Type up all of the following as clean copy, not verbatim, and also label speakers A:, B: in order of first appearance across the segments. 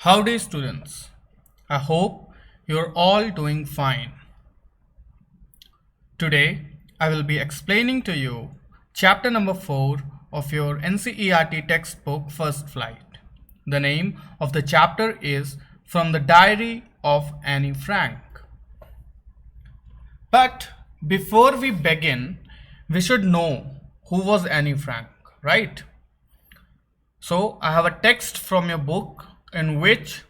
A: Howdy students, I hope you're all doing fine. Today I will be explaining to you chapter number 4 of your NCERT textbook First Flight. The name of the chapter is From the Diary of Annie Frank. But before we begin, we should know who was Annie Frank, right? So I have a text from your book in which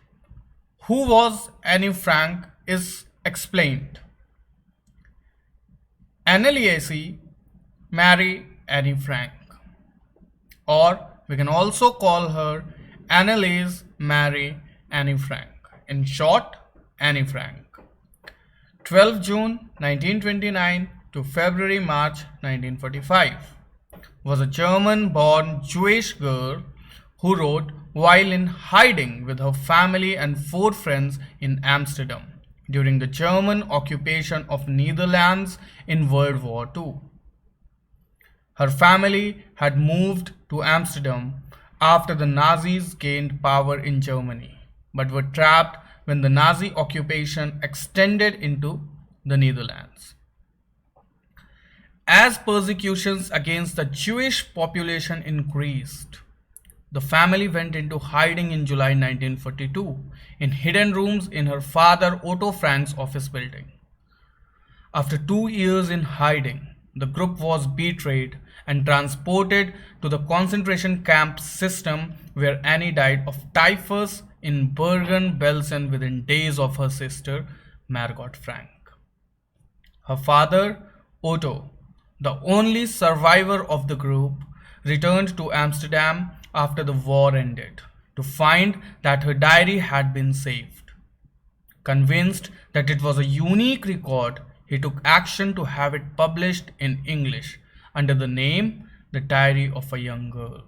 A: who was Annie Frank is explained. Anneliese Marie Annie Frank, or we can also call her Anneliese Marie Annie Frank. In short, Annie Frank. 12 June 1929 to February March 1945 was a German-born Jewish girl who wrote while in hiding with her family and 4 friends in Amsterdam during the German occupation of Netherlands in World War II. Her family had moved to Amsterdam after the Nazis gained power in Germany, but were trapped when the Nazi occupation extended into the Netherlands. As persecutions against the Jewish population increased, the family went into hiding in July 1942 in hidden rooms in her father Otto Frank's office building. After 2 years in hiding, the group was betrayed and transported to the concentration camp system where Annie died of typhus in Bergen-Belsen within days of her sister Margot Frank. Her father, Otto, the only survivor of the group, returned to Amsterdam after the war ended to find that her diary had been saved. Convinced that it was a unique record, he took action to have it published in English under the name The Diary of a Young Girl.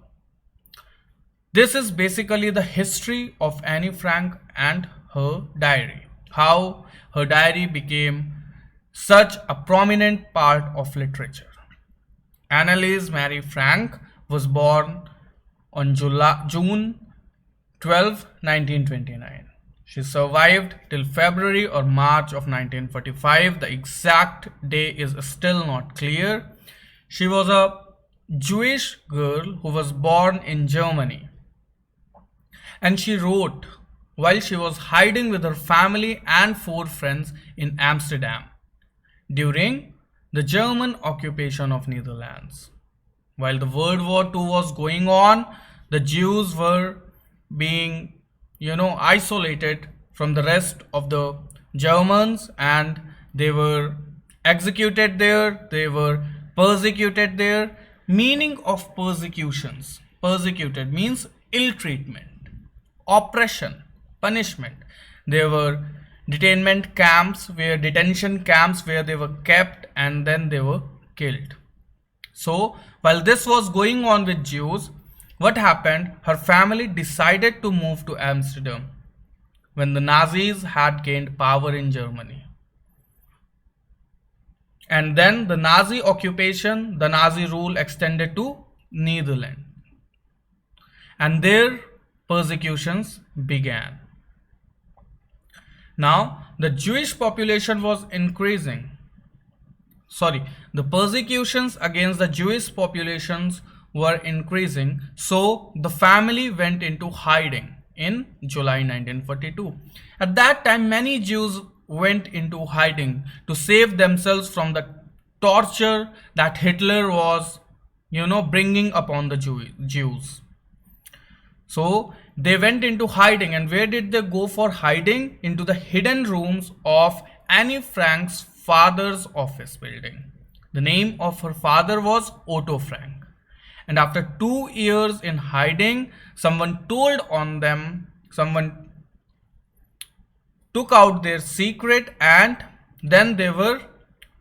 A: This is basically the history of Annie Frank and her diary, how her diary became such a prominent part of literature. Anneliese Marie Frank was born on June 12, 1929. She survived till February or March of 1945. The exact day is still not clear. She was a Jewish girl who was born in Germany. And she wrote while she was hiding with her family and 4 friends in Amsterdam during the German occupation of Netherlands. While the World War II was going on, the Jews were being, isolated from the rest of the Germans, and they were executed there, they were persecuted there. Meaning of persecutions. Persecuted means ill treatment, oppression, punishment. There were detention camps where they were kept and then they were killed. So while this was going on with Jews, what happened? Her family decided to move to Amsterdam when the Nazis had gained power in Germany. And then the Nazi occupation, the Nazi rule extended to Netherlands. And their persecutions began. Now, the Jewish population was increasing. The persecutions against the Jewish populations were increasing, so the family went into hiding in July 1942. At that time, many Jews went into hiding to save themselves from the torture that Hitler was, bringing upon the Jews. So they went into hiding, and where did they go for hiding? Into the hidden rooms of Annie Frank's father's office building. The name of her father was Otto Frank. And after 2 years in hiding, someone told on them, someone took out their secret, and then they were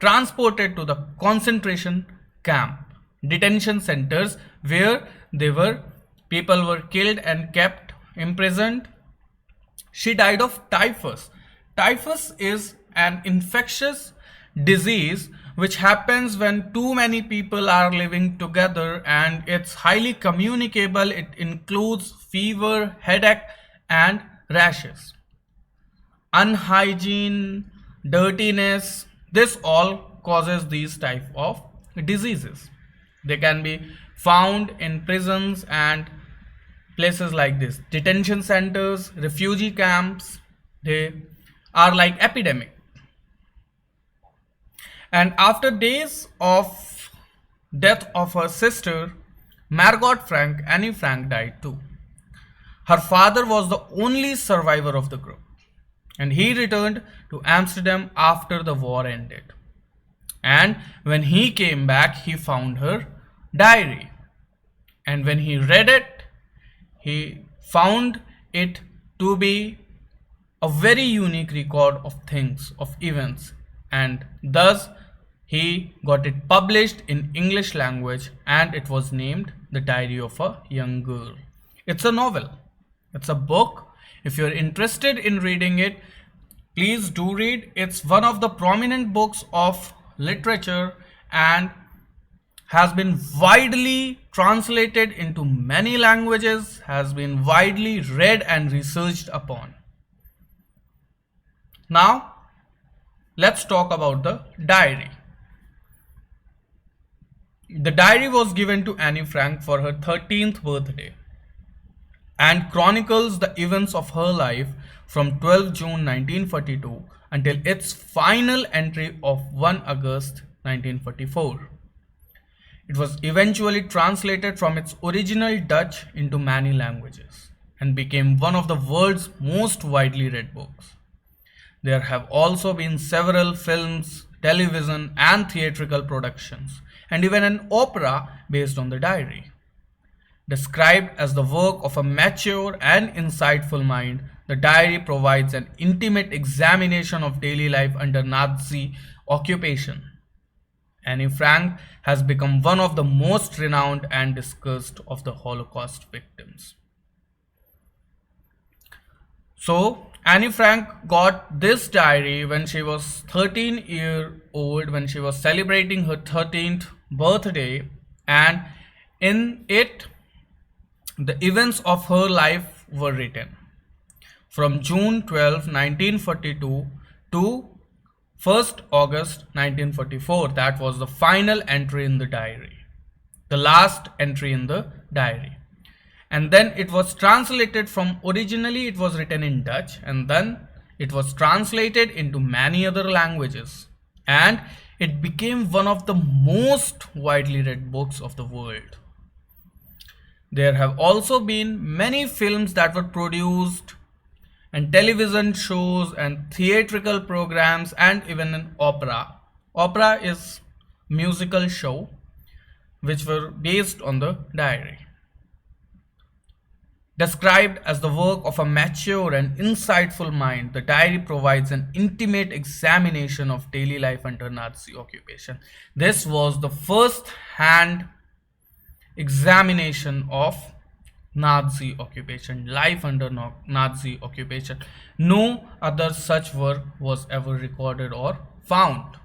A: transported to the concentration camp, detention centers, where people were killed and kept imprisoned. She died of typhus. Typhus is an infectious disease which happens when too many people are living together, and it's highly communicable. It includes fever, headache, and rashes, unhygiene, dirtiness. This all causes these type of diseases. They can be found in prisons and places like this, detention centers, refugee camps. They are like epidemic. And after days of death of her sister, Margot Frank, Annie Frank died too. Her father was the only survivor of the group, and he returned to Amsterdam after the war ended. And when he came back, he found her diary. And when he read it, he found it to be a very unique record of things, of events, and thus he got it published in English language, and it was named The Diary of a Young Girl. It's a novel. It's a book. If you're interested in reading it, please do read. It's one of the prominent books of literature and has been widely translated into many languages, has been widely read and researched upon. Now, let's talk about the diary. The diary was given to Annie Frank for her 13th birthday and chronicles the events of her life from 12 June 1942 until its final entry of 1 August 1944. It was eventually translated from its original Dutch into many languages and became one of the world's most widely read books. There have also been several films, television, and theatrical productions, and even an opera based on the diary. Described as the work of a mature and insightful mind, the diary provides an intimate examination of daily life under Nazi occupation. Annie Frank has become one of the most renowned and discussed of the Holocaust victims. So, Annie Frank got this diary when she was 13 years old, when she was celebrating her 13th birthday, and in it, the events of her life were written. From June 12, 1942 to 1st August 1944, that was the final entry in the diary, the last entry in the diary. And then it was translated from, originally it was written in Dutch, and then it was translated into many other languages, and it became one of the most widely read books of the world. There have also been many films that were produced, and television shows and theatrical programs, and even an opera. Opera is musical show which were based on the diary. Described as the work of a mature and insightful mind, the diary provides an intimate examination of daily life under Nazi occupation. This was the first-hand examination of Nazi occupation, life under Nazi occupation. No other such work was ever recorded or found.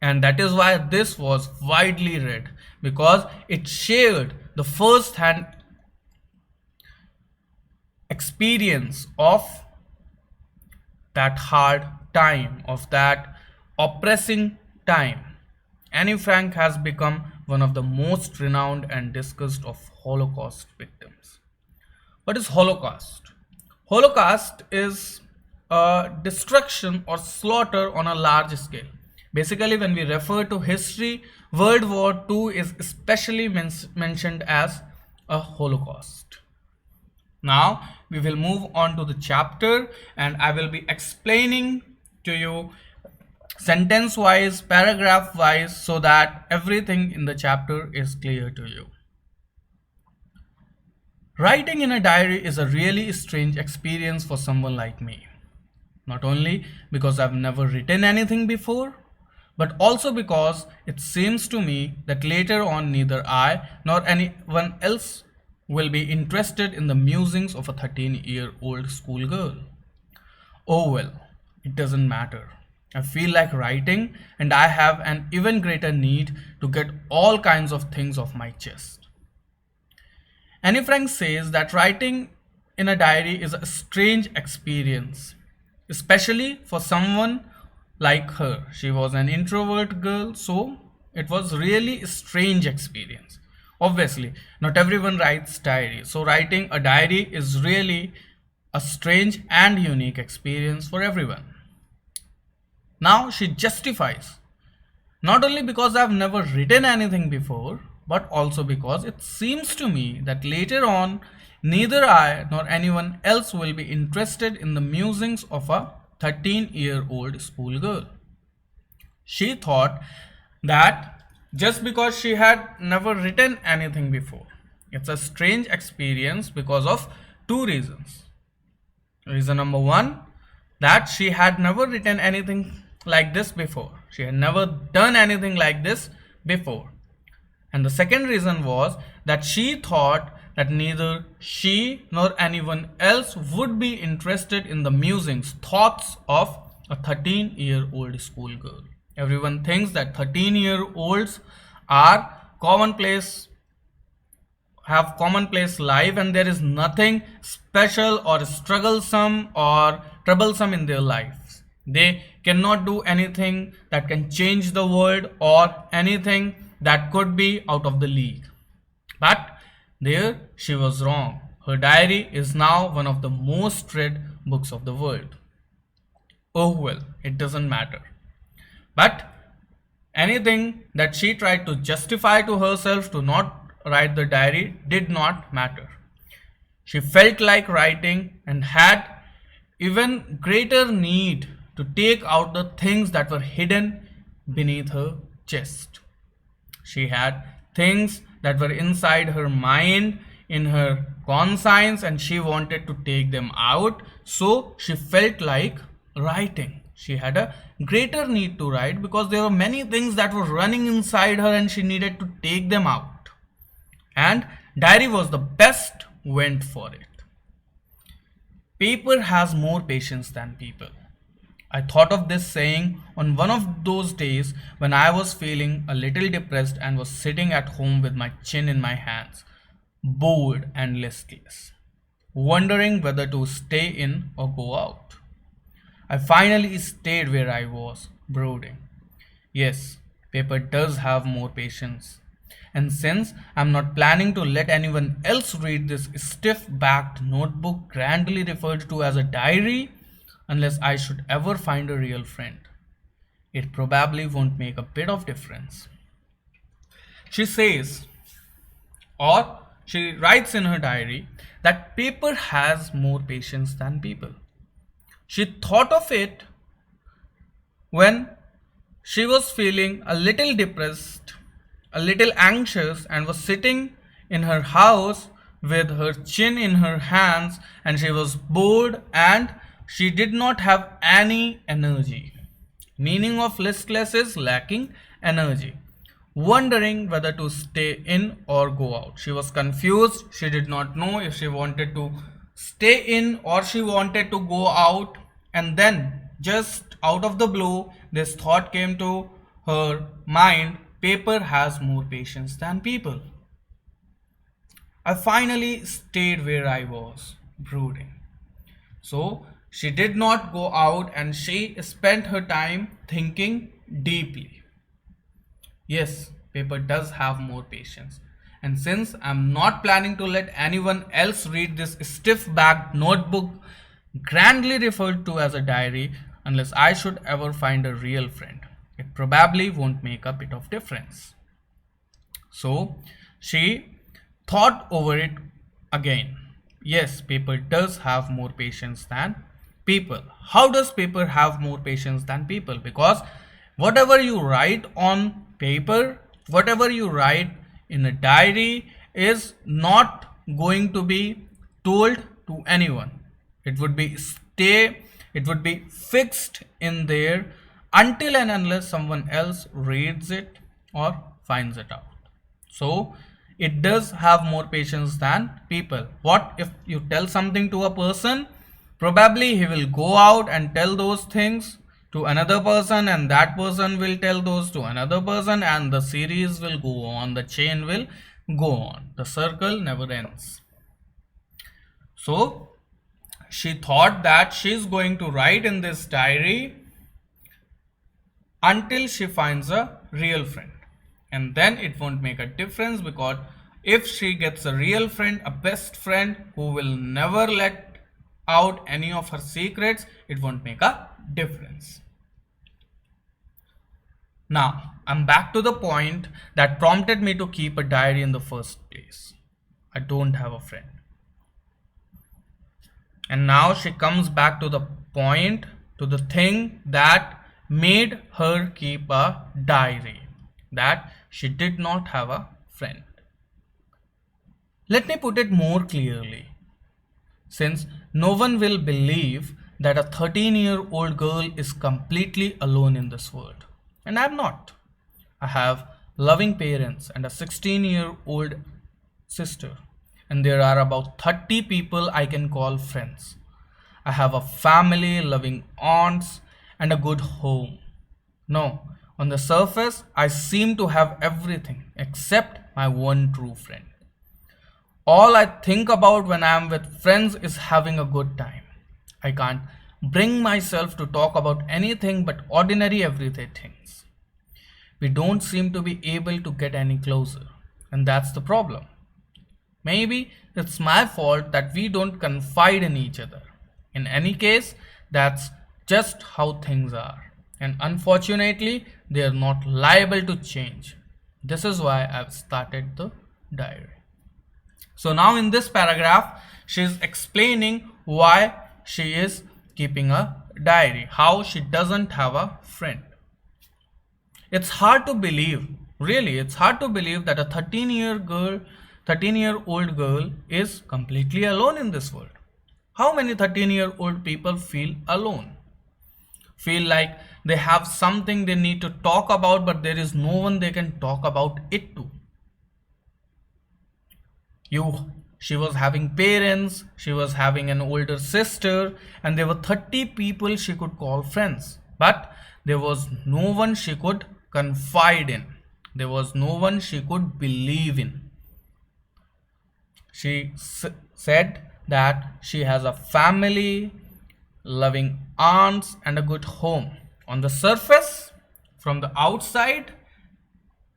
A: And that is why this was widely read, because it shared the first-hand experience of that hard time, of that oppressing time. Annie Frank has become one of the most renowned and discussed of Holocaust victims. What is Holocaust? Holocaust is a destruction or slaughter on a large scale. Basically, when we refer to history, World War II is especially mentioned as a Holocaust. Now, we will move on to the chapter, and I will be explaining to you sentence wise, paragraph wise, so that everything in the chapter is clear to you. Writing in a diary is a really strange experience for someone like me. Not only because I've never written anything before, but also because it seems to me that later on neither I nor anyone else will be interested in the musings of a 13-year-old schoolgirl. Oh well, it doesn't matter. I feel like writing, and I have an even greater need to get all kinds of things off my chest. Annie Frank says that writing in a diary is a strange experience, especially for someone like her. She was an introvert girl, so it was really a strange experience. Obviously, not everyone writes diary, so writing a diary is really a strange and unique experience for everyone. Now she justifies, not only because I've never written anything before, but also because it seems to me that later on, neither I nor anyone else will be interested in the musings of a 13-year-old schoolgirl. She thought that just because she had never written anything before, it's a strange experience because of two reasons. Reason number one, that she had never written anything like this before. She had never done anything like this before. And the second reason was that she thought that neither she nor anyone else would be interested in the musings, thoughts of a 13-year-old schoolgirl. Everyone thinks that 13-year-olds are commonplace, have commonplace life, and there is nothing special or strugglesome or troublesome in their lives. They cannot do anything that can change the world or anything that could be out of the league. But there she was wrong. Her diary is now one of the most read books of the world. Oh well, it doesn't matter. But anything that she tried to justify to herself to not write the diary did not matter. She felt like writing and had even greater need to take out the things that were hidden beneath her chest. She had things that were inside her mind, in her conscience, and she wanted to take them out. So she felt like writing. She had a greater need to write because there were many things that were running inside her and she needed to take them out. And diary was the best vent for it. Paper has more patience than people. I thought of this saying on one of those days when I was feeling a little depressed and was sitting at home with my chin in my hands, bored and listless, wondering whether to stay in or go out. I finally stayed where I was, brooding. Yes, paper does have more patience. And since I'm not planning to let anyone else read this stiff-backed notebook grandly referred to as a diary, unless I should ever find a real friend, it probably won't make a bit of difference. She says, or she writes in her diary, that paper has more patience than people. She thought of it when she was feeling a little depressed, a little anxious, and was sitting in her house with her chin in her hands, and she was bored and she did not have any energy. Meaning of listless is lacking energy. Wondering whether to stay in or go out. She was confused. She did not know if she wanted to stay in or she wanted to go out. And then, just out of the blue, this thought came to her mind: paper has more patience than people. I finally stayed where I was, brooding. So she did not go out and she spent her time thinking deeply. Yes, paper does have more patience. And since I'm not planning to let anyone else read this stiff-backed notebook grandly referred to as a diary, unless I should ever find a real friend, it probably won't make a bit of difference. So she thought over it again. Yes, paper does have more patience than people. How does paper have more patience than people? Because whatever you write on paper, whatever you write in a diary is not going to be told to anyone. It would be it would be fixed in there until and unless someone else reads it or finds it out. So it does have more patience than people. What if you tell something to a person? Probably he will go out and tell those things to another person, and that person will tell those to another person, and the series will go on, the chain will go on, the circle never ends. So she thought that she's going to write in this diary until she finds a real friend, and then it won't make a difference, because if she gets a real friend, a best friend who will never let out any of her secrets, it won't make a difference. Now I'm back to the point that prompted me to keep a diary in the first place. I don't have a friend. And now she comes back to the point, to the thing that made her keep a diary, that she did not have a friend. Let me put it more clearly, since no one will believe that a 13-year-old girl is completely alone in this world. And I'm not. I have loving parents and a 16-year-old sister, and there are about 30 people I can call friends. I have a family, loving aunts, and a good home. No, on the surface, I seem to have everything except my one true friend. All I think about when I am with friends is having a good time. I can't bring myself to talk about anything but ordinary everyday things. We don't seem to be able to get any closer, and that's the problem. Maybe it's my fault that we don't confide in each other. In any case, that's just how things are. And unfortunately, they are not liable to change. This is why I've started the diary. So now in this paragraph, she is explaining why she is keeping a diary, how she doesn't have a friend. It's hard to believe, really, it's hard to believe that a 13-year-old girl is completely alone in this world. How many 13-year-old people feel alone? Feel like they have something they need to talk about, but there is no one they can talk about it to. She was having parents, she was having an older sister, and there were 30 people she could call friends. But there was no one she could confide in. There was no one she could believe in. She said that she has a family, loving aunts, and a good home. On the surface, from the outside,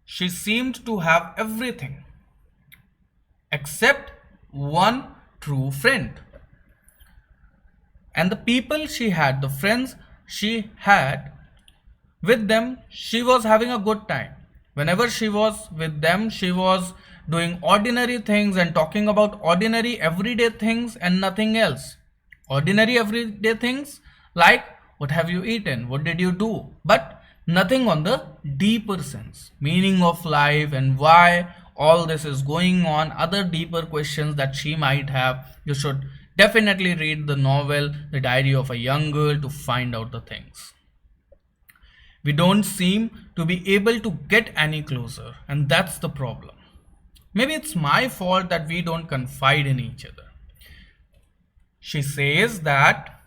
A: she seemed to have everything except one true friend. And the people she had, the friends she had, with them, she was having a good time. Whenever she was with them, she was doing ordinary things and talking about ordinary everyday things and nothing else. Ordinary everyday things like what have you eaten, what did you do, but nothing on the deeper sense, meaning of life and why all this is going on, other deeper questions that she might have. You should definitely read the novel The Diary of a Young Girl to find out the things. We don't seem to be able to get any closer, and that's the problem. Maybe it's my fault that we don't confide in each other. She says that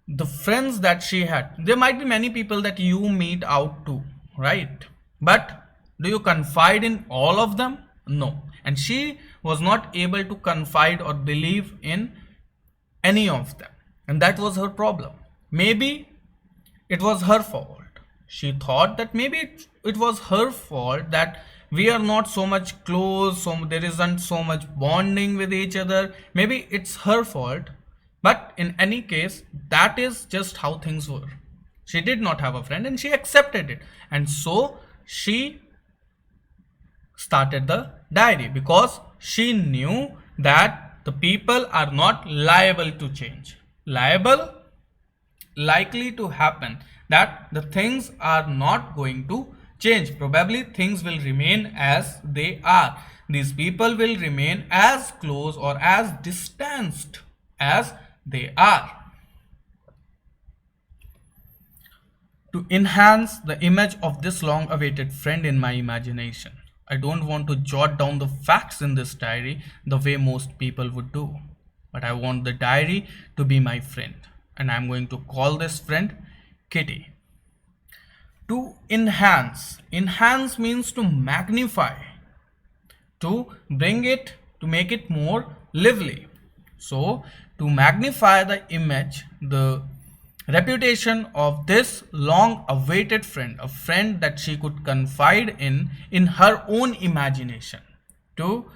A: the friends that she had, there might be many people that you meet out to, right? But do you confide in all of them? No. And she was not able to confide or believe in any of them. And that was her problem. Maybe it was her fault. She thought that maybe it was her fault that we are not so much close, so there isn't so much bonding with each other. Maybe it's her fault. But in any case, that is just how things were. She did not have a friend and she accepted it. And so she started the diary because she knew that the people are not liable to change. Likely to happen, that the things are not going to change. Probably things will remain as they are. These people will remain as close or as distanced as they are. To enhance the image of this long awaited friend in my imagination, I don't want to jot down the facts in this diary the way most people would do, but I want the diary to be my friend, and I'm going to call this friend Kitty. To enhance means to magnify, to bring it, to make it more lively. So to magnify the image, the reputation of this long awaited friend, a friend that she could confide in her own imagination, to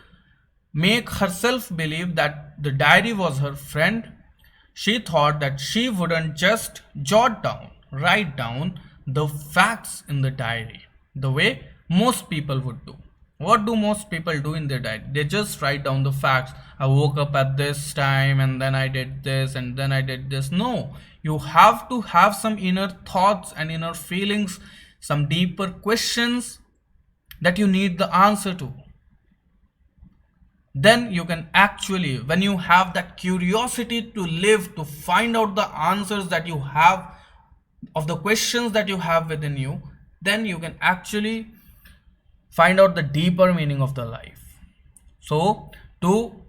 A: make herself believe that the diary was her friend. She thought that she wouldn't just write down the facts in the diary the way most people would do. What do most people do in their diary? They just write down the facts. I woke up at this time and then I did this and then I did this. No, you have to have some inner thoughts and inner feelings, some deeper questions that you need the answer to. Then you can actually, when you have that curiosity to live, to find out the answers that you have of the questions that you have within you, then you can actually find out the deeper meaning of the life. So to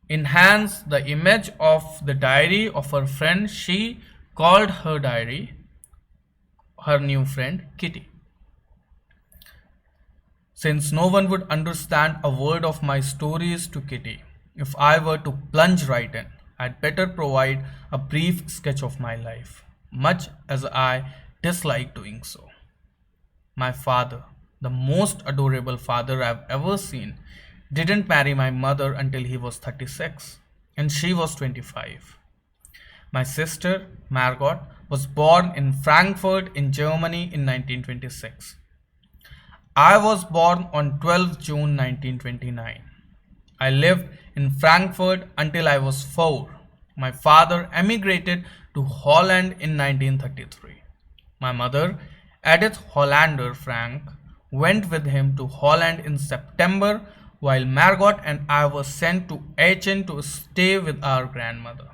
A: enhance the image of the diary of her friend, she called her diary her new friend Kitty. Since no one would understand a word of my stories to Kitty, if I were to plunge right in, I'd better provide a brief sketch of my life, much as I dislike doing so. My father, the most adorable father I've ever seen, didn't marry my mother until he was 36 and she was 25. My sister, Margot, was born in Frankfurt in Germany in 1926. I was born on 12 June 1929. I lived in Frankfurt until I was 4. My father emigrated to Holland in 1933. My mother, Edith Hollander Frank, went with him to Holland in September, while Margot and I were sent to Aachen to stay with our grandmother.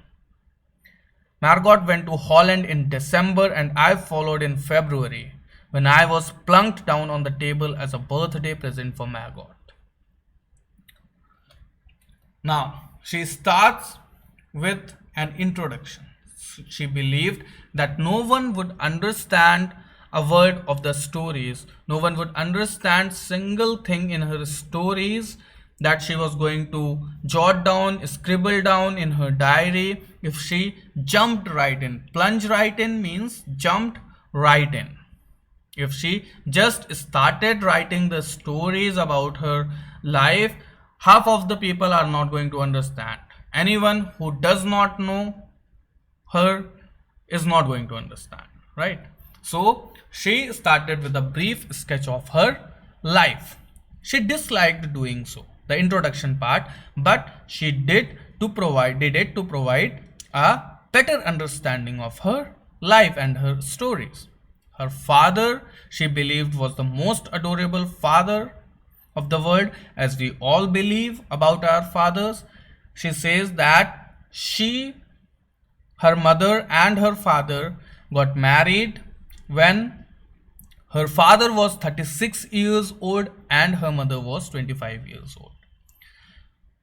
A: Margot went to Holland in December and I followed in February, when I was plunked down on the table as a birthday present for Margot. Now, she starts with an introduction. She believed that no one would understand a word of the stories. No one would understand single thing in her stories that she was going to jot down, scribble down in her diary if she jumped right in. Plunge right in means jumped right in. If she just started writing the stories about her life, half of the people are not going to understand. Anyone who does not know her is not going to understand, right? So she started with a brief sketch of her life. She disliked doing so, the introduction part, but she did it to provide a better understanding of her life and her stories. Her father, she believed, was the most adorable father of the world, as we all believe about our fathers. She says that her mother and her father got married when her father was 36 years old and her mother was 25 years old.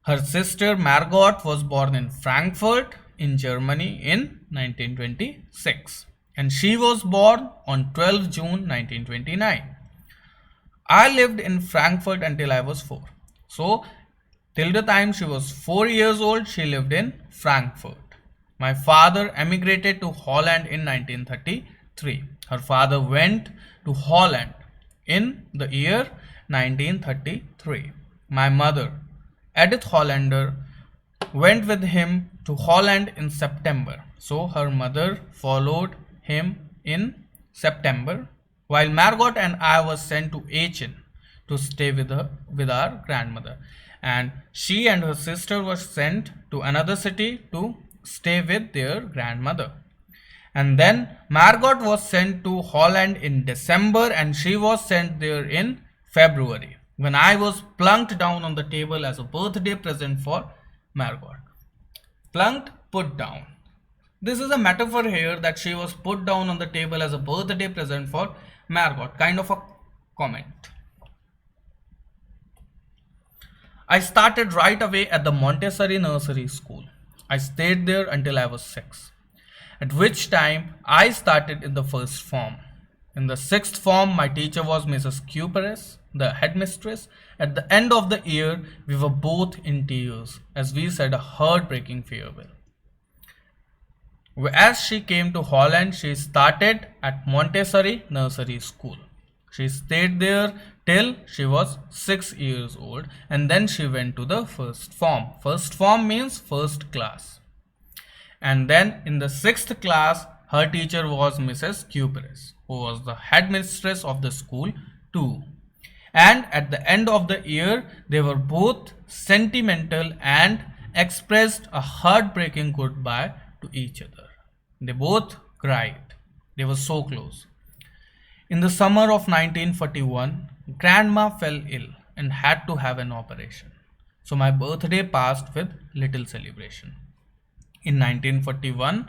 A: Her sister Margot was born in Frankfurt in Germany in 1926. And she was born on 12 June 1929. I lived in Frankfurt until I was 4. So, till the time she was 4 years old, she lived in Frankfurt. My father emigrated to Holland in 1933. Her father went to Holland in the year 1933. My mother, Edith Hollander, went with him to Holland in September. So, her mother followed him in September, while Margot and I was sent to Aachen to stay with our grandmother, and she and her sister were sent to another city to stay with their grandmother. And then Margot was sent to Holland in December and she was sent there in February, when I was plunked down on the table as a birthday present for Margot. Plunked, put down. This is a metaphor here that she was put down on the table as a birthday present for Margot, kind of a comment. I started right away at the Montessori nursery school. I stayed there until I was 6, at which time I started in the first form. In the 6th form, my teacher was Mrs. Kuperes, the headmistress. At the end of the year, we were both in tears as we said a heartbreaking farewell. As she came to Holland, she started at Montessori Nursery School. She stayed there till she was 6 years old, and then she went to the first form. First form means first class. And then in the 6th class, her teacher was Mrs. Cuperes, who was the headmistress of the school too. And at the end of the year, they were both sentimental and expressed a heartbreaking goodbye to each other. They both cried. They were so close. In the summer of 1941, Grandma fell ill and had to have an operation. So my birthday passed with little celebration. In 1941,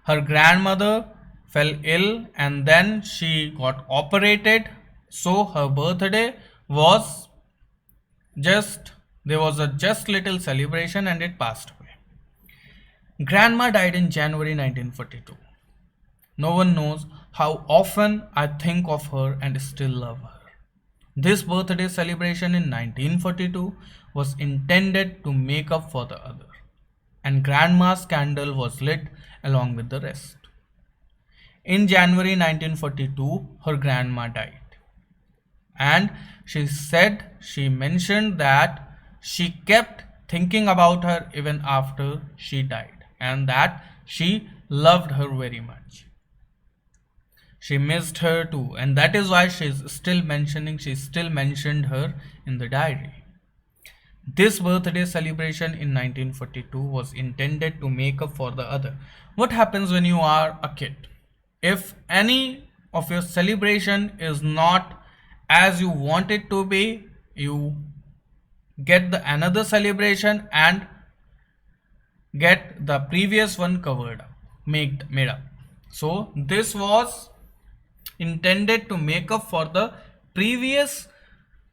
A: her grandmother fell ill and then she got operated. So her birthday was just, there was a just little celebration and it passed away. Grandma died in January 1942. No one knows how often I think of her and still love her. This birthday celebration in 1942 was intended to make up for the other, and Grandma's candle was lit along with the rest. In January 1942, her grandma died. And she mentioned that she kept thinking about her even after she died, and that she loved her very much. She missed her too, and that is why she still mentioned her in the diary. This birthday celebration in 1942 was intended to make up for the other. What happens when you are a kid? If any of your celebration is not as you want it to be, you get the another celebration and get the previous one covered up, made up. So this was intended to make up for the previous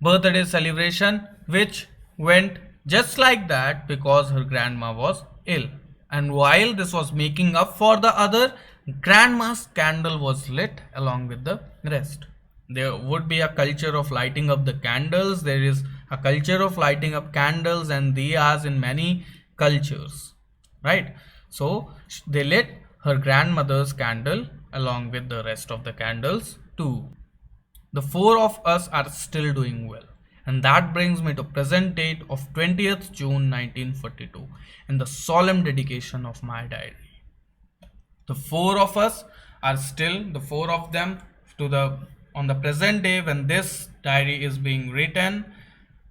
A: birthday celebration, which went just like that because her grandma was ill. And while this was making up for the other, grandma's candle was lit along with the rest. There would be a culture of lighting up the candles. There is a culture of lighting up candles and diyas in many cultures, right? So they lit her grandmother's candle along with the rest of the candles too. The four of us are still doing well. And that brings me to present date of 20th June 1942 and the solemn dedication of my diary. The four of us are still, the four of them on the present day when this diary is being written,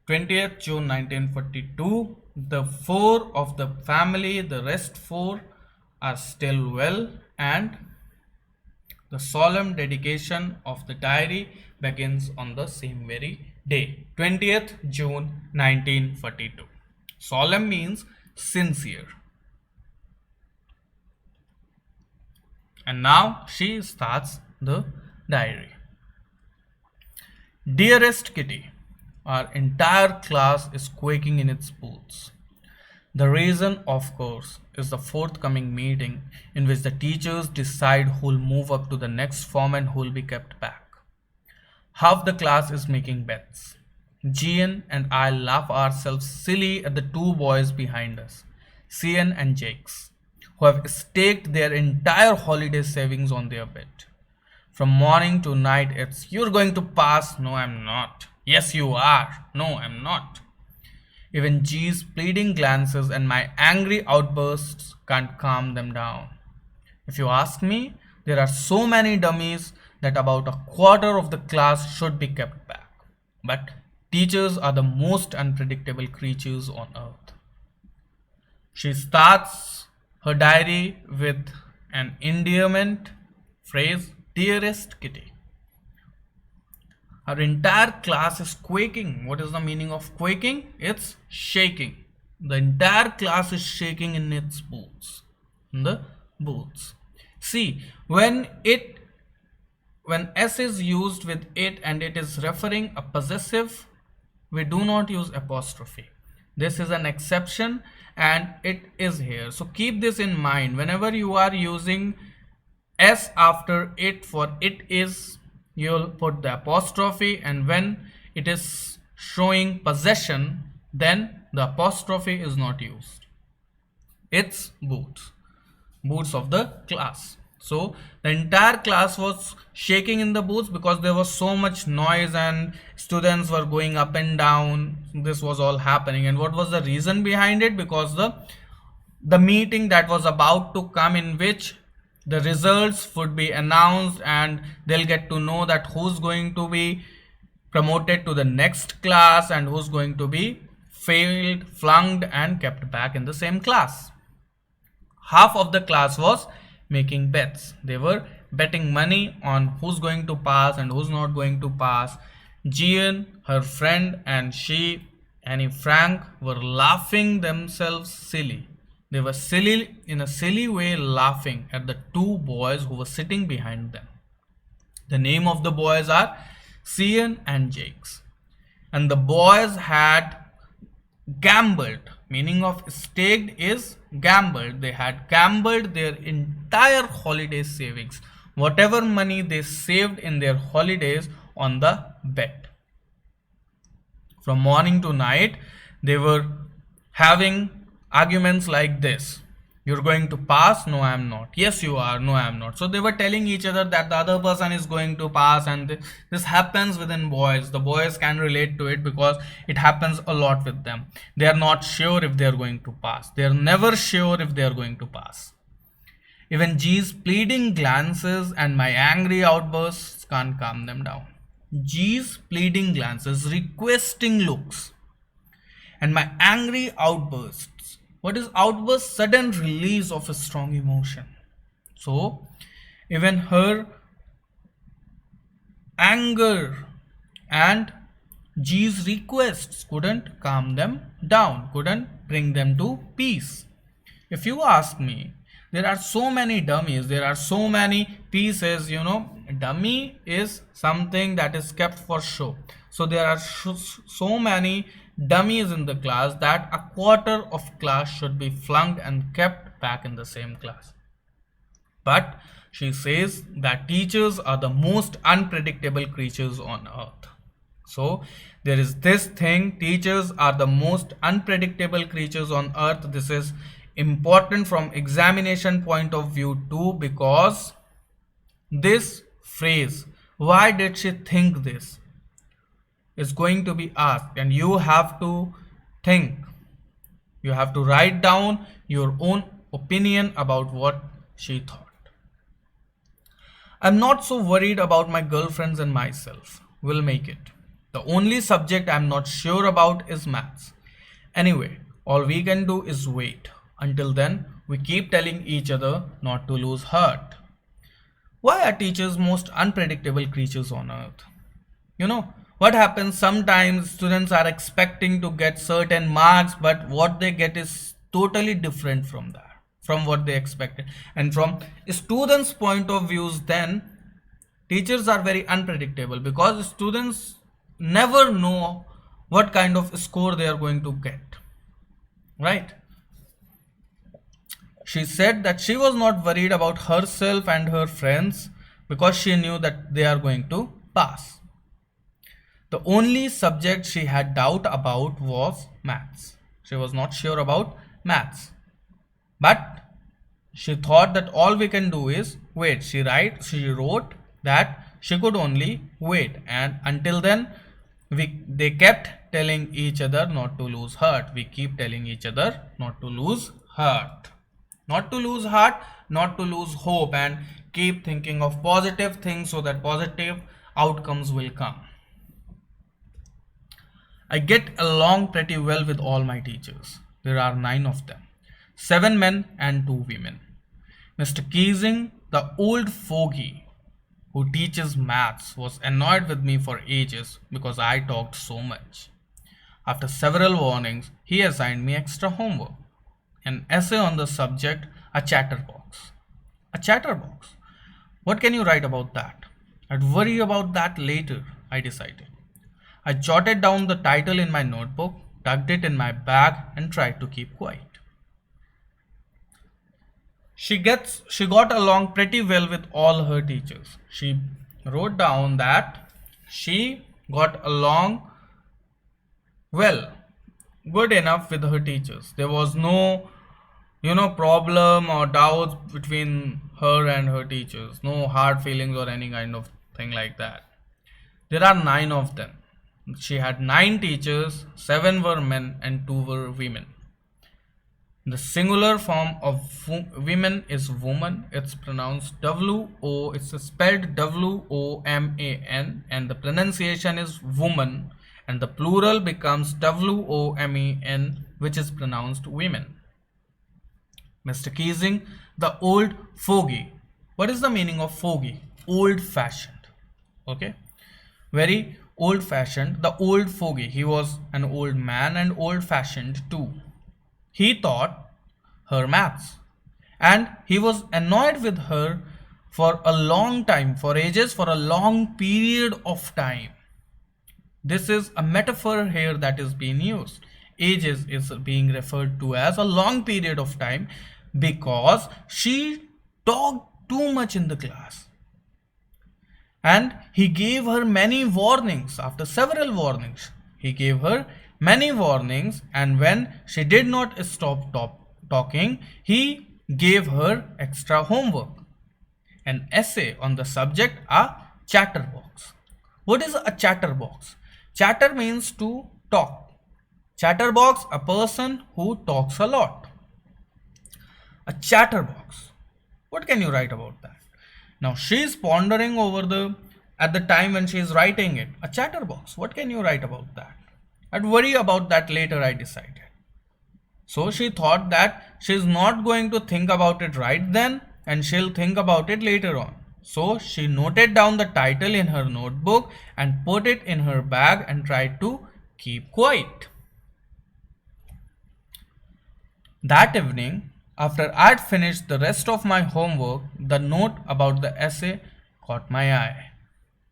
A: 20th June 1942, the four of the family, the rest four are still well, and the solemn dedication of the diary begins on the same very day, 20th June 1942. Solemn means sincere. And now she starts the diary. Dearest Kitty, our entire class is quaking in its boots. The reason, of course, is the forthcoming meeting in which the teachers decide who'll move up to the next form and who'll be kept back. Half the class is making bets. Gian and I laugh ourselves silly at the two boys behind us, Cian and Jakes, who have staked their entire holiday savings on their bet. From morning to night, it's "You're going to pass." "No, I'm not." "Yes, you are." "No, I'm not." Even G's pleading glances and my angry outbursts can't calm them down. If you ask me, there are so many dummies that about a quarter of the class should be kept back. But teachers are the most unpredictable creatures on earth. She starts her diary with an endearment phrase, "Dearest Kitty." Our entire class is quaking. What is the meaning of quaking? It's shaking. The entire class is shaking in its boots. In the boots. See, when S is used with it and it is referring a possessive, we do not use apostrophe. This is an exception and it is here. So keep this in mind. Whenever you are using S after it for "it is," you'll put the apostrophe, and when it is showing possession, then the apostrophe is not used. It's boots. booths of the class. So the entire class was shaking in the booths because there was so much noise and students were going up and down. This was all happening. And what was the reason behind it? Because the meeting that was about to come, in which the results would be announced and they'll get to know that who's going to be promoted to the next class and who's going to be failed, flunked and kept back in the same class. Half of the class was making bets. They were betting money on who's going to pass and who's not going to pass. Jean, her friend, and she, Annie Frank, were laughing themselves silly. They were silly, in a silly way, laughing at the two boys who were sitting behind them. The name of the boys are Cian and Jakes. And the boys had gambled. Meaning of staked is gambled. They had gambled their entire holiday savings, whatever money they saved in their holidays, on the bet. From morning to night, they were having arguments like this: you're going to pass? No, I am not. Yes, you are. No, I am not. So they were telling each other that the other person is going to pass, and this happens within boys. The boys can relate to it because it happens a lot with them. They are not sure if they are going to pass. They are never sure if they are going to pass. Even G's pleading glances and my angry outbursts can't calm them down. G's pleading glances, requesting looks, and my angry outbursts. What is outburst? Sudden release of a strong emotion. So even her anger and G's requests couldn't calm them down, couldn't bring them to peace. If you ask me, there are so many dummies, there are so many pieces, dummy is something that is kept for show. So there are so many dummies in the class that a quarter of class should be flunked and kept back in the same class. But she says that teachers are the most unpredictable creatures on earth. So there is this thing, teachers are the most unpredictable creatures on earth. This is important from examination point of view too, because this phrase, why did she think this, is going to be asked, and you have to think. You have to write down your own opinion about what she thought. I'm not so worried about my girlfriends and myself. We'll make it. The only subject I'm not sure about is maths. Anyway, all we can do is wait. Until then, we keep telling each other not to lose heart. Why are teachers most unpredictable creatures on earth? What happens sometimes, students are expecting to get certain marks, but what they get is totally different from what they expected. And from students' point of views, then teachers are very unpredictable because students never know what kind of score they are going to get, right? She said that she was not worried about herself and her friends because she knew that they are going to pass. The only subject she had doubt about was maths. She was not sure about maths. But she thought that all we can do is wait. She wrote that she could only wait. And until then, they kept telling each other not to lose heart. We keep telling each other not to lose heart. Not to lose heart, not to lose hope, and keep thinking of positive things so that positive outcomes will come. I get along pretty well with all my teachers. There are 9 of them, 7 men and 2 women. Mr. Keesing, the old fogey who teaches maths, was annoyed with me for ages because I talked so much. After several warnings, he assigned me extra homework. An essay on the subject, a chatterbox. A chatterbox? What can you write about that? I'd worry about that later, I decided. I jotted down the title in my notebook, tucked it in my bag, and tried to keep quiet. She got along pretty well with all her teachers. She wrote down that she got along well, good enough with her teachers. There was no problem or doubts between her and her teachers. No hard feelings or any kind of thing like that. There are nine of them. She had nine teachers, seven were men and two were women. The singular form of women is woman. It's pronounced W O. It's spelled WOMAN, and the pronunciation is woman. And the plural becomes WOMEN, which is pronounced women. Mr. Keesing, the old fogey. What is the meaning of fogey? Old fashioned. Okay, very old fashioned. The old fogey. He was an old man and old fashioned too. He taught her maths and he was annoyed with her for a long time, for ages, for a long period of time. This is a metaphor here that is being used. Ages is being referred to as a long period of time because she talked too much in the class. And he gave her many warnings. After several warnings, he gave her many warnings, and when she did not stop talking, he gave her extra homework. An essay on the subject, a chatterbox. What is a chatterbox? Chatter means to talk. Chatterbox, a person who talks a lot. A chatterbox. What can you write about that? Now she is pondering over at the time when she is writing it. A chatterbox. What can you write about that? I'd worry about that later, I decided. So she thought that she's not going to think about it right then and she'll think about it later on. So she noted down the title in her notebook and put it in her bag and tried to keep quiet. That evening, after I'd finished the rest of my homework, the note about the essay caught my eye.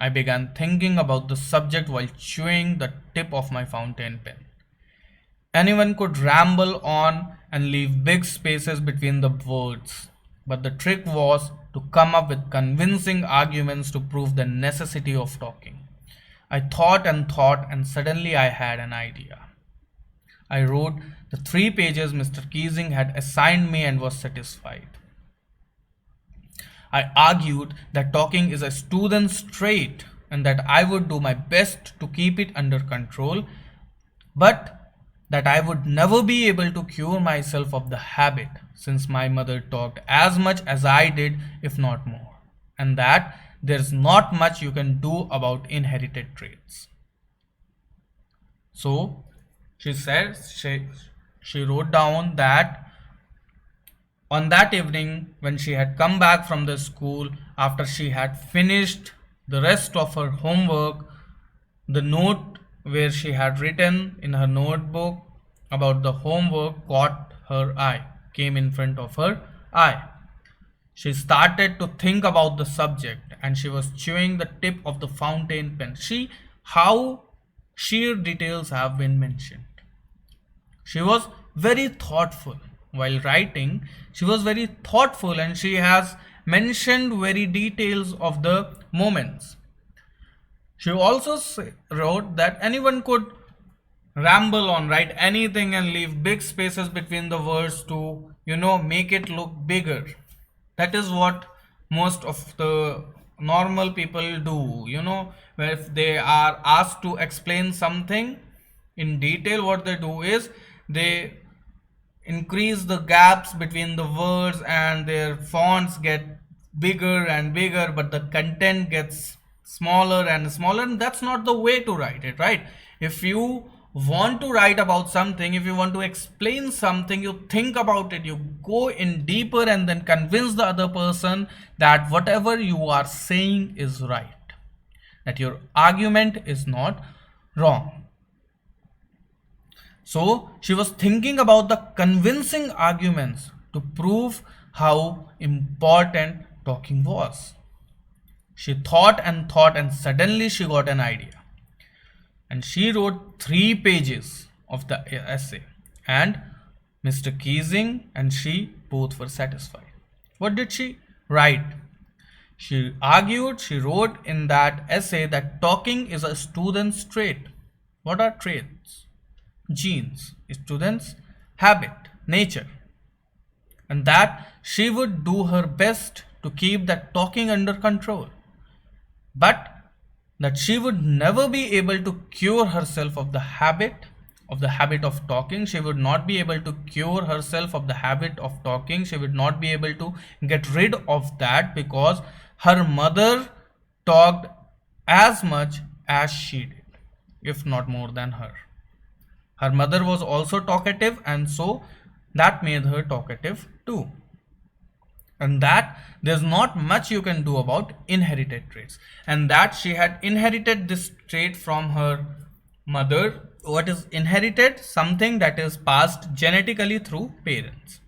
A: I began thinking about the subject while chewing the tip of my fountain pen. Anyone could ramble on and leave big spaces between the words, but the trick was to come up with convincing arguments to prove the necessity of talking. I thought, and suddenly I had an idea. I wrote the 3 pages Mr. Keesing had assigned me and was satisfied. I argued that talking is a student's trait and that I would do my best to keep it under control, but that I would never be able to cure myself of the habit since my mother talked as much as I did, if not more, and that there's not much you can do about inherited traits. So she said, she wrote down that on that evening when she had come back from the school after she had finished the rest of her homework, the note where she had written in her notebook about the homework caught her eye, came in front of her eye. She started to think about the subject and she was chewing the tip of the fountain pen. See how sheer details have been mentioned. She was very thoughtful. While writing, she was very thoughtful and she has mentioned very details of the moments. She also wrote that anyone could ramble on, write anything and leave big spaces between the words to, make it look bigger. That is what most of the normal people do, where if they are asked to explain something in detail, what they do is they increase the gaps between the words and their fonts get bigger and bigger, but the content gets smaller and smaller, and that's not the way to write it, right? If you want to write about something, if you want to explain something, you think about it, you go in deeper and then convince the other person that whatever you are saying is right, that your argument is not wrong. So she was thinking about the convincing arguments to prove how important talking was. She thought and suddenly she got an idea. And she wrote 3 pages of the essay, and Mr. Keesing and she both were satisfied. What did she write? She argued, she wrote in that essay that talking is a student's trait. What are traits? Genes, students, habit, nature. and that she would do her best to keep that talking under control, but that she would never be able to cure herself of the habit of talking. She would not be able to cure herself of the habit of talking. She would not be able to get rid of that, because her mother talked as much as she did, if not more than her. Her mother was also talkative, and so that made her talkative too. And that there's not much you can do about inherited traits, and that she had inherited this trait from her mother. What is inherited? Something that is passed genetically through parents.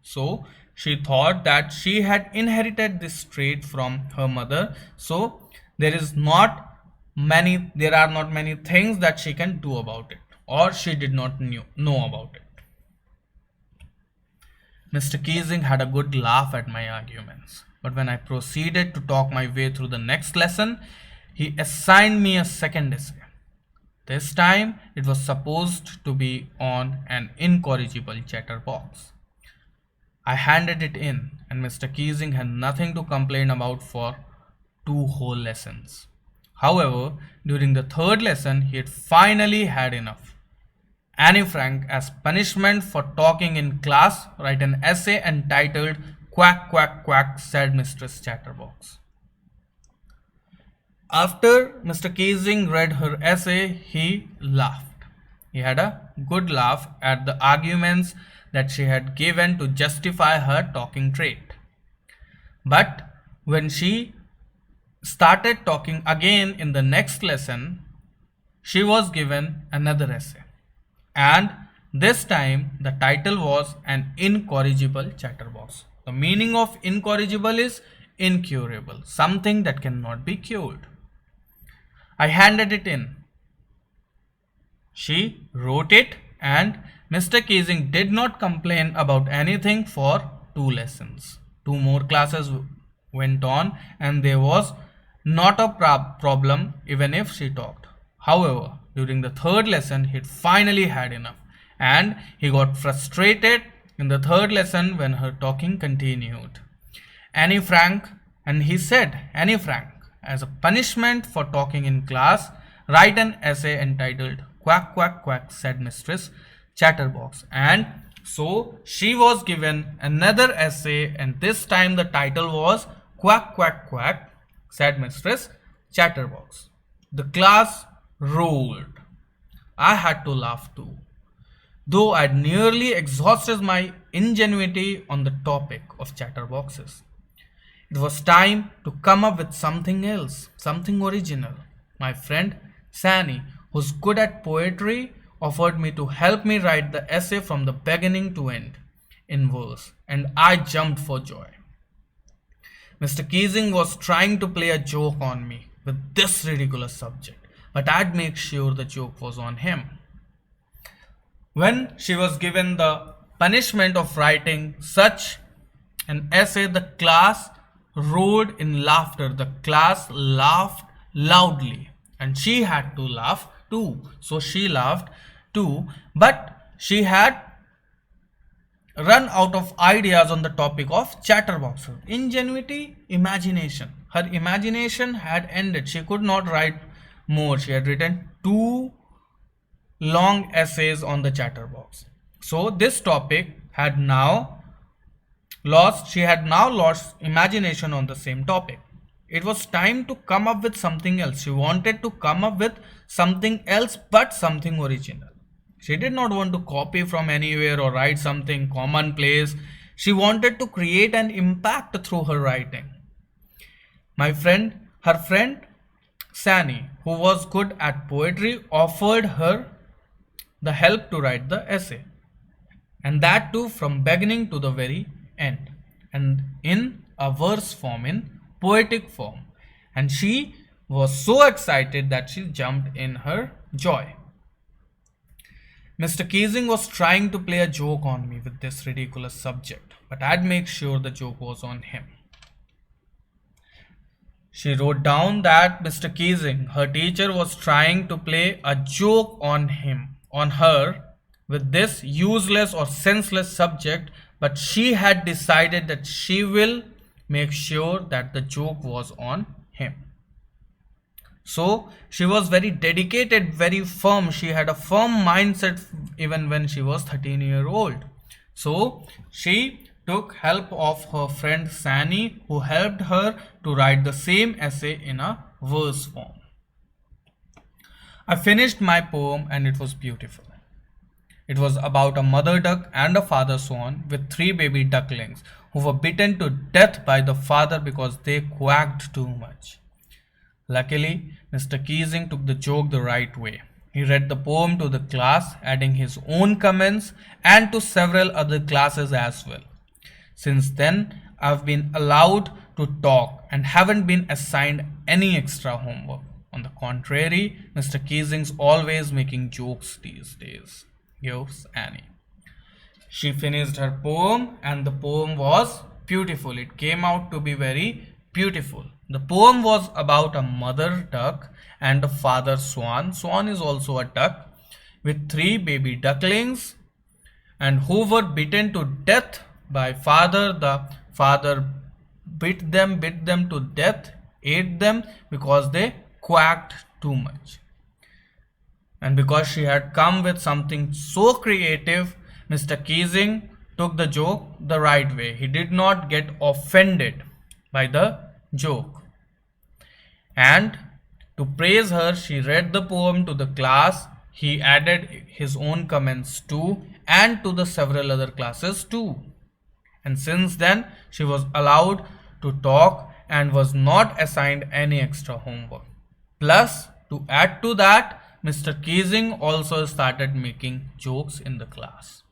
A: So she thought that she had inherited this trait from her mother, so there are not many things that she can do about it, or she did not know about it. Mr. Keesing had a good laugh at my arguments, but when I proceeded to talk my way through the next lesson, he assigned me a second essay. This time it was supposed to be on an incorrigible chatterbox. I handed it in, and Mr. Keesing had nothing to complain about for 2 whole lessons. However, during the 3rd lesson, he had finally had enough. Annie Frank, as punishment for talking in class, write an essay entitled "Quack, Quack, Quack," said Mistress Chatterbox. After Mr. Keesing read her essay, he laughed. He had a good laugh at the arguments that she had given to justify her talking trait. But when she started talking again in the next lesson, she was given another essay. And this time the title was "An Incorrigible Chatterbox." The meaning of incorrigible is incurable, something that cannot be cured. I handed it in. She wrote it, and Mr. Keesing did not complain about anything for 2 lessons. 2 more classes went on, and there was not a problem even if she talked. However, during the 3rd lesson, he finally had enough, and he got frustrated in the 3rd lesson when her talking continued. Annie Frank, and he said, "Annie Frank, as a punishment for talking in class, write an essay entitled 'Quack, Quack, Quack,' said Mistress Chatterbox." And so she was given another essay, and this time the title was "Quack, Quack, Quack," said Mistress Chatterbox. The class rolled. I had to laugh too, though I'd nearly exhausted my ingenuity on the topic of chatterboxes. It was time to come up with something else, something original. My friend Sani, who's good at poetry, offered me to help me write the essay from the beginning to end in verse, and I jumped for joy. Mr. Keesing was trying to play a joke on me with this ridiculous subject, but I'd make sure the joke was on him. When she was given the punishment of writing such an essay, the class roared in laughter. The class laughed loudly, and she had to laugh too. So she laughed too, but she had run out of ideas on the topic of chatterboxes. Ingenuity, imagination. Her imagination had ended. She could not write more. She had written 2 long essays on the chatterbox. So this topic had now lost. She had now lost imagination on the same topic. It was time to come up with something else. She wanted to come up with something else, but something original. She did not want to copy from anywhere or write something commonplace. She wanted to create an impact through her writing. Her friend Sani, who was good at poetry, offered her the help to write the essay, and that too from beginning to the very end, and in a verse form, in poetic form. And she was so excited that she jumped in her joy. Mr. Keesing was trying to play a joke on me with this ridiculous subject, but I'd make sure the joke was on him. She wrote down that Mr. Keesing, her teacher, was trying to play a joke on her with this useless or senseless subject, but she had decided that she will make sure that the joke was on him. So she was very dedicated, very firm. She had a firm mindset even when she was 13-year old. So she took help of her friend Sani, who helped her to write the same essay in a verse form. I finished my poem and it was beautiful. It was about a mother duck and a father swan with 3 baby ducklings who were beaten to death by the father because they quacked too much. Luckily, Mr. Keesing took the joke the right way. He read the poem to the class, adding his own comments and to several other classes as well. Since then, I've been allowed to talk and haven't been assigned any extra homework. On the contrary, Mr. Keesing's always making jokes these days. Gives Annie. She finished her poem and the poem was beautiful. It came out to be very beautiful. The poem was about a mother duck and a father swan. Swan is also a duck with 3 baby ducklings and who were beaten to death by father. The father beat them to death, ate them because they quacked too much. And because she had come with something so creative, Mr. Keesing took the joke the right way. He did not get offended by the joke. And to praise her, she read the poem to the class. He added his own comments too, and to the several other classes too. And since then, she was allowed to talk and was not assigned any extra homework. Plus, to add to that, Mr. Keesing also started making jokes in the class.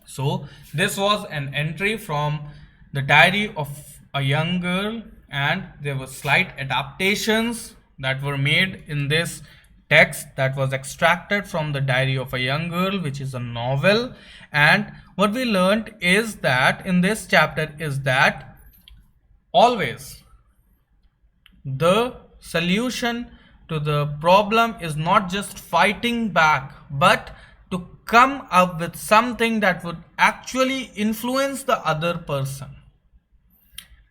A: So, this was an entry from the diary of a young girl, and there were slight adaptations that were made in this text that was extracted from the diary of a young girl, which is a novel. And what we learned is that in this chapter is that always the solution to the problem is not just fighting back, but to come up with something that would actually influence the other person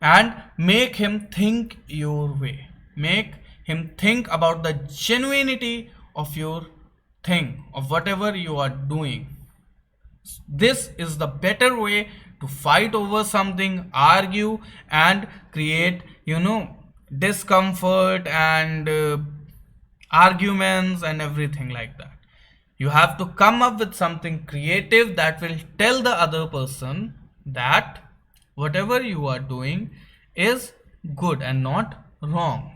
A: and make him think your way, make him think about the genuinity of your thing, of whatever you are doing. This is the better way to fight over something, argue and create, discomfort and arguments and everything like that. You have to come up with something creative that will tell the other person that whatever you are doing is good and not wrong.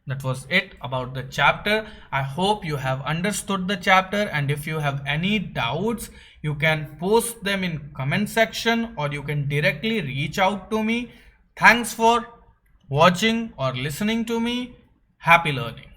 A: That was it about the chapter. I hope you have understood the chapter, and if you have any doubts, you can post them in comment section or you can directly reach out to me. Thanks for watching or listening to me. Happy learning.